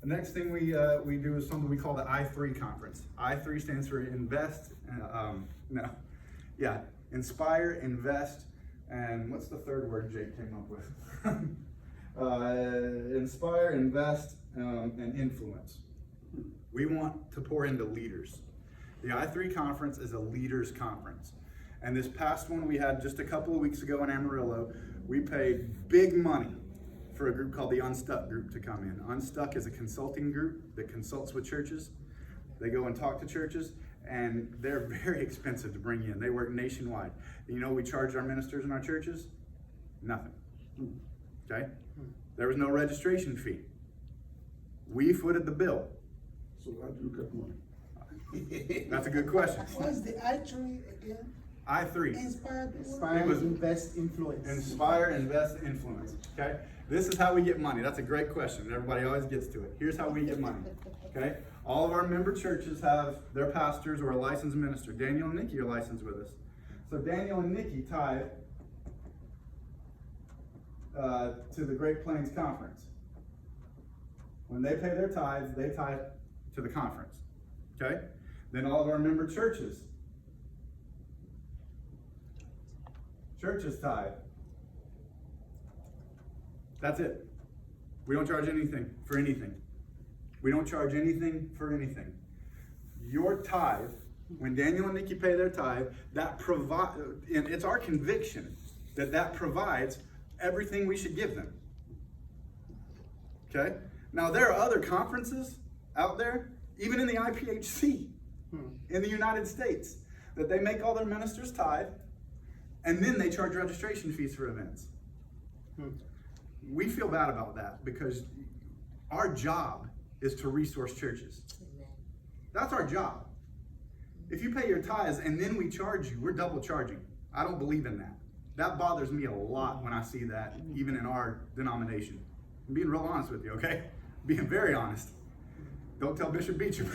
The next thing we do is something we call the I3 conference. I3 stands for inspire, invest, and what's the third word Jake came up with? Inspire, invest, and influence. We want to pour into leaders. The I3 conference is a leaders conference. And this past one we had just a couple of weeks ago in Amarillo, we paid big money for a group called the Unstuck group to come in. Unstuck is a consulting group that consults with churches. They go and talk to churches, and they're very expensive to bring in. They work nationwide. You know, we charge our ministers in our churches? Nothing. Okay? There was no registration fee. We footed the bill. So how do you get money? That's a good question. What's the I3 again? I3. Inspired. Inspire, invest, influence. Inspire, invest, influence. Okay? This is how we get money. That's a great question. Everybody always gets to it. Here's how we get money. Okay? All of our member churches have their pastors or a licensed minister. Daniel and Nikki are licensed with us. So Daniel and Nikki tithe to the Great Plains Conference. When they pay their tithes, they tithe to the conference. Okay? Then all of our member churches tithe. That's it. We don't charge anything for anything. We don't charge anything for anything. Your tithe, when Daniel and Nikki pay their tithe, and it's our conviction that provides everything we should give them. Okay? Now there are other conferences out there, even in the IPHC, in the United States, that they make all their ministers tithe, and then they charge registration fees for events. We feel bad about that because our job is to resource churches. That's our job. If you pay your tithes and then we charge you, we're double charging. I don't believe in that. That bothers me a lot when I see that, even in our denomination. I'm being real honest with you, okay? Being very honest. Don't tell Bishop Beecher.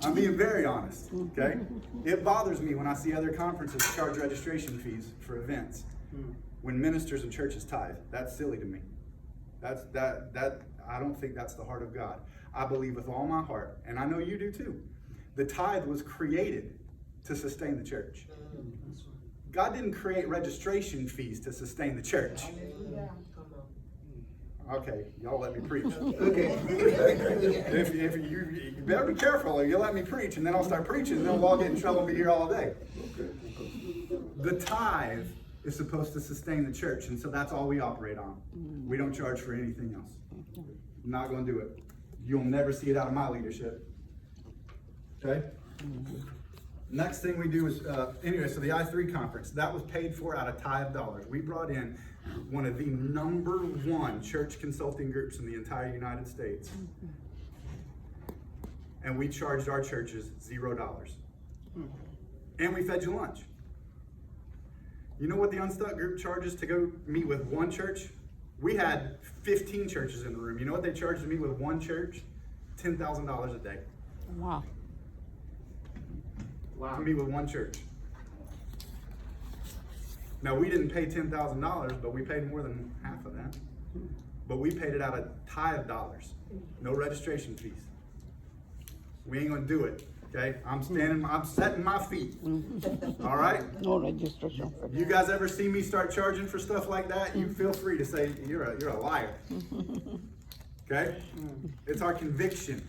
I'm being very honest, okay? It bothers me when I see other conferences charge registration fees for events when ministers and churches tithe. That's silly to me. I don't think that's the heart of God. I believe with all my heart, and I know you do too, the tithe was created to sustain the church. God didn't create registration fees to sustain the church. Okay, y'all let me preach. Okay. If you better be careful, you let me preach, and then I'll start preaching, and then we'll all get in trouble and be here all day. The tithe is supposed to sustain the church, and so that's all we operate on. We don't charge for anything else. I'm not going to do it. You'll never see it out of my leadership. Okay? Next thing we do is, so the I3 conference, that was paid for out of tithe dollars. We brought in one of the #1 church consulting groups in the entire United States. And we charged our churches $0. And we fed you lunch. You know what the Unstuck group charges to go meet with one church? We had 15 churches in the room. You know what they charged to meet with one church? $10,000 a day. Wow. To meet with one church. Now we didn't pay $10,000, but we paid more than half of that. But we paid it out of tithe dollars. No registration fees. We ain't gonna do it. Okay? I'm setting my feet. All right? No registration for You guys ever see me start charging for stuff like that? You feel free to say you're a liar. Okay? It's our conviction.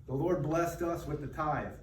The Lord blessed us with the tithe.